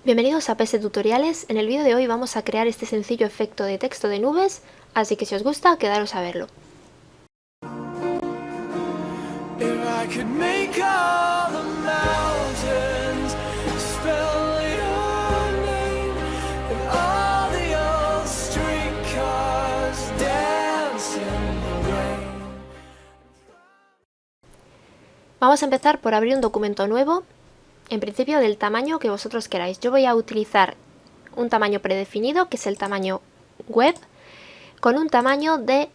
Bienvenidos a PS Tutoriales. En el vídeo de hoy vamos a crear este sencillo efecto de texto de nubes, así que si os gusta, quedaros a verlo. Vamos a empezar por abrir un documento nuevo, en principio del tamaño que vosotros queráis. Yo voy a utilizar un tamaño predefinido, que es el tamaño web, con un tamaño de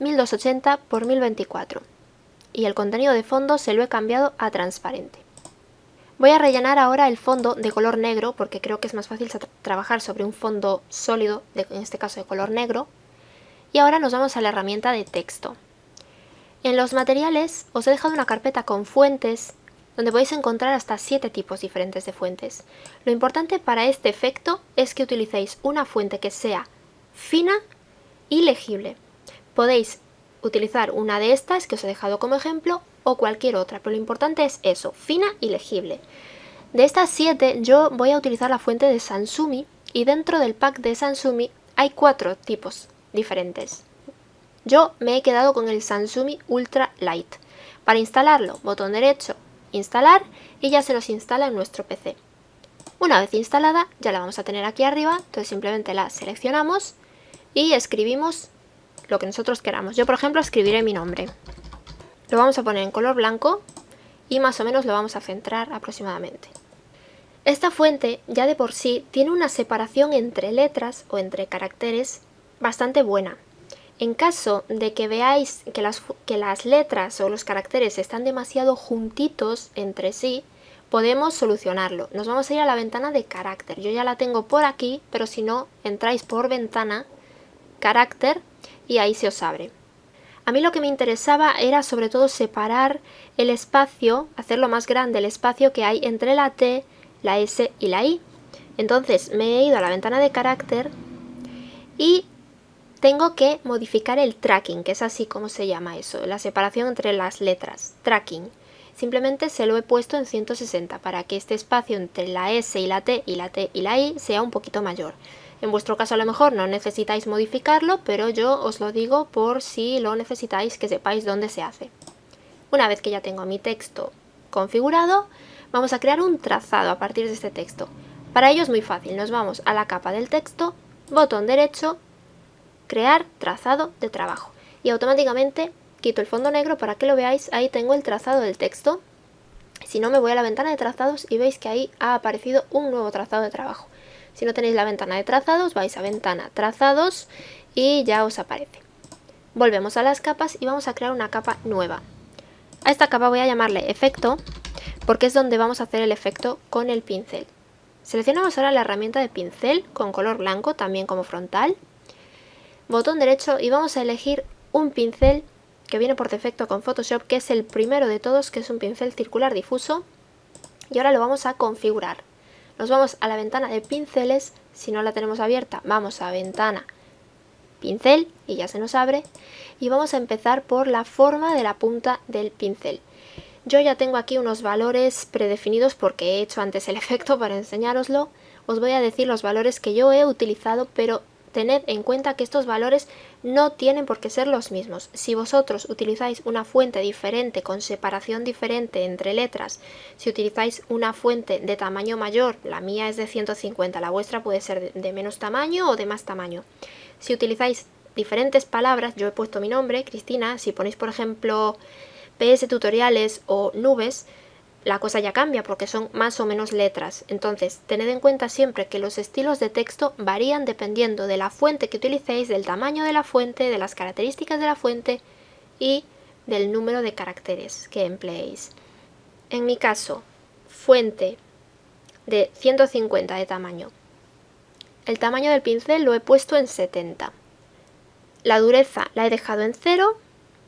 1280 x 1024. Y el contenido de fondo se lo he cambiado a transparente. Voy a rellenar ahora el fondo de color negro, porque creo que es más fácil trabajar sobre un fondo sólido, en este caso de color negro. Y ahora nos vamos a la herramienta de texto. En los materiales os he dejado una carpeta con fuentes, donde podéis encontrar hasta 7 tipos diferentes de fuentes. Lo importante para este efecto es que utilicéis una fuente que sea fina y legible. Podéis utilizar una de estas que os he dejado como ejemplo o cualquier otra, pero lo importante es eso, fina y legible. De estas 7 yo voy a utilizar la fuente de Sansumi, y dentro del pack de Sansumi hay 4 tipos diferentes. Yo me he quedado con el Sansumi Ultra Light. Para instalarlo, botón derecho, instalar, y ya se nos instala en nuestro PC. Una vez instalada, ya la vamos a tener aquí arriba, entonces simplemente la seleccionamos y escribimos lo que nosotros queramos. Yo, por ejemplo, escribiré mi nombre. Lo vamos a poner en color blanco y más o menos lo vamos a centrar aproximadamente. Esta fuente ya de por sí tiene una separación entre letras o entre caracteres bastante buena. En caso de que veáis que las letras o los caracteres están demasiado juntitos entre sí, podemos solucionarlo. Nos vamos a ir a la ventana de carácter. Yo ya la tengo por aquí, pero si no, entráis por ventana, carácter, y ahí se os abre. A mí lo que me interesaba era sobre todo separar el espacio, hacerlo más grande el espacio que hay entre la T, la S y la I. Entonces me he ido a la ventana de carácter y tengo que modificar el tracking, que es así como se llama eso, la separación entre las letras, tracking. Simplemente se lo he puesto en 160 para que este espacio entre la S y la T y la T y la I sea un poquito mayor. En vuestro caso a lo mejor no necesitáis modificarlo, pero yo os lo digo por si lo necesitáis, que sepáis dónde se hace. Una vez que ya tengo mi texto configurado, vamos a crear un trazado a partir de este texto. Para ello es muy fácil, nos vamos a la capa del texto, botón derecho, crear trazado de trabajo, y automáticamente quito el fondo negro para que lo veáis. Ahí tengo el trazado del texto. Si no, me voy a la ventana de trazados y veis que ahí ha aparecido un nuevo trazado de trabajo. Si no tenéis la ventana de trazados, vais a ventana trazados y ya os aparece. Volvemos a las capas y vamos a crear una capa nueva. A esta capa voy a llamarle efecto, porque es donde vamos a hacer el efecto con el pincel. Seleccionamos ahora la herramienta de pincel con color blanco, también como frontal. Botón derecho y vamos a elegir un pincel que viene por defecto con Photoshop, que es el primero de todos, que es un pincel circular difuso. Y ahora lo vamos a configurar. Nos vamos a la ventana de pinceles, si no la tenemos abierta, vamos a ventana, pincel, y ya se nos abre. Y vamos a empezar por la forma de la punta del pincel. Yo ya tengo aquí unos valores predefinidos porque he hecho antes el efecto para enseñároslo. Os voy a decir los valores que yo he utilizado, pero tened en cuenta que estos valores no tienen por qué ser los mismos. Si vosotros utilizáis una fuente diferente, con separación diferente entre letras, si utilizáis una fuente de tamaño mayor, la mía es de 150, la vuestra puede ser de menos tamaño o de más tamaño. Si utilizáis diferentes palabras, yo he puesto mi nombre, Cristina, si ponéis por ejemplo PS Tutoriales o nubes, la cosa ya cambia porque son más o menos letras. Entonces, tened en cuenta siempre que los estilos de texto varían dependiendo de la fuente que utilicéis, del tamaño de la fuente, de las características de la fuente y del número de caracteres que empleéis. En mi caso, fuente de 150 de tamaño. El tamaño del pincel lo he puesto en 70. La dureza la he dejado en 0.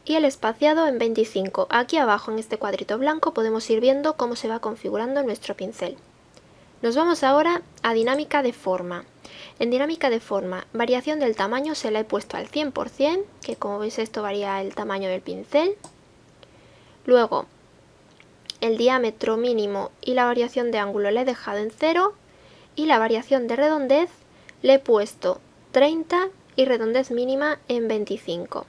Y el espaciado en 25. Aquí abajo en este cuadrito blanco podemos ir viendo cómo se va configurando nuestro pincel. Nos vamos ahora a dinámica de forma. En dinámica de forma, variación del tamaño se la he puesto al 100%, que como veis esto varía el tamaño del pincel. Luego, el diámetro mínimo y la variación de ángulo la he dejado en 0. y la variación de redondez le he puesto 30 y redondez mínima en 25.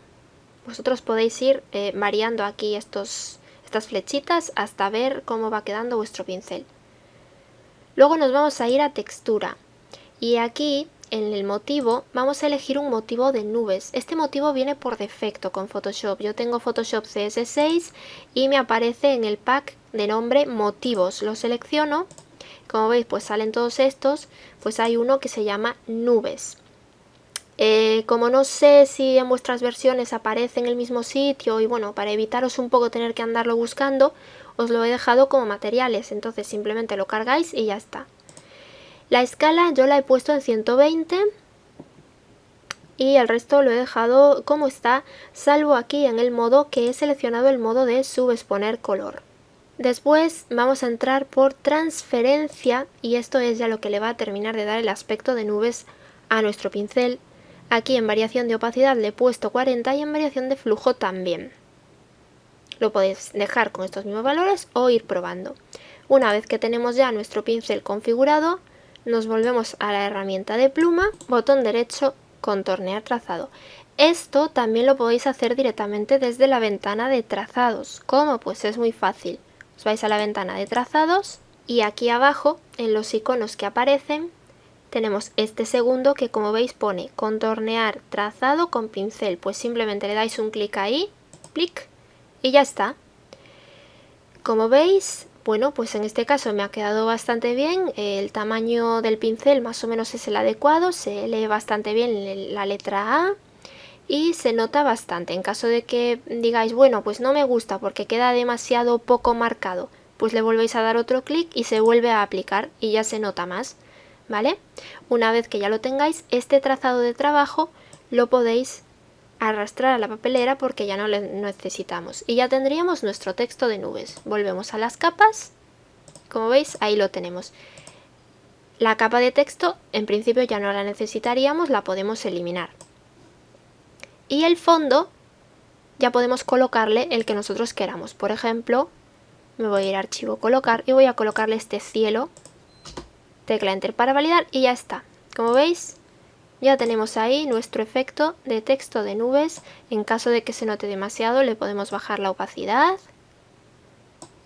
Vosotros podéis ir variando aquí estas flechitas hasta ver cómo va quedando vuestro pincel. Luego nos vamos a ir a textura y aquí en el motivo vamos a elegir un motivo de nubes. Este motivo viene por defecto con Photoshop. Yo tengo Photoshop CS6 y me aparece en el pack de nombre motivos. Lo selecciono, como veis pues salen todos estos, pues hay uno que se llama nubes. Como no sé si en vuestras versiones aparece en el mismo sitio y bueno, para evitaros un poco tener que andarlo buscando, os lo he dejado como materiales, entonces simplemente lo cargáis y ya está. La escala yo la he puesto en 120 y el resto lo he dejado como está, salvo aquí en el modo que he seleccionado el modo de subexponer color. Después vamos a entrar por transferencia y esto es ya lo que le va a terminar de dar el aspecto de nubes a nuestro pincel. Aquí en variación de opacidad le he puesto 40 y en variación de flujo también. Lo podéis dejar con estos mismos valores o ir probando. Una vez que tenemos ya nuestro pincel configurado, nos volvemos a la herramienta de pluma, botón derecho, contornear trazado. Esto también lo podéis hacer directamente desde la ventana de trazados. ¿Cómo? Pues es muy fácil. Os vais a la ventana de trazados y aquí abajo, en los iconos que aparecen, tenemos este segundo que como veis pone contornear trazado con pincel. Pues simplemente le dais un clic ahí, clic, y ya está. Como veis, bueno, pues en este caso me ha quedado bastante bien. El tamaño del pincel más o menos es el adecuado, se lee bastante bien la letra A y se nota bastante. En caso de que digáis, bueno, pues no me gusta porque queda demasiado poco marcado, pues le volvéis a dar otro clic y se vuelve a aplicar y ya se nota más, ¿vale? Una vez que ya lo tengáis, este trazado de trabajo lo podéis arrastrar a la papelera porque ya no lo necesitamos y ya tendríamos nuestro texto de nubes. Volvemos a las capas, como veis ahí lo tenemos. La capa de texto en principio ya no la necesitaríamos, la podemos eliminar. Y el fondo ya podemos colocarle el que nosotros queramos. Por ejemplo, me voy a ir a archivo colocar y voy a colocarle este cielo, tecla enter para validar y ya está. Como veis, ya tenemos ahí nuestro efecto de texto de nubes. En caso de que se note demasiado le podemos bajar la opacidad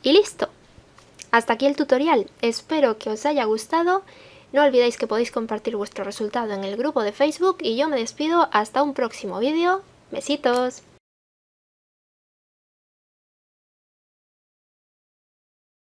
y listo. Hasta aquí el tutorial, espero que os haya gustado. No olvidéis que podéis compartir vuestro resultado en el grupo de Facebook y yo me despido hasta un próximo vídeo. Besitos.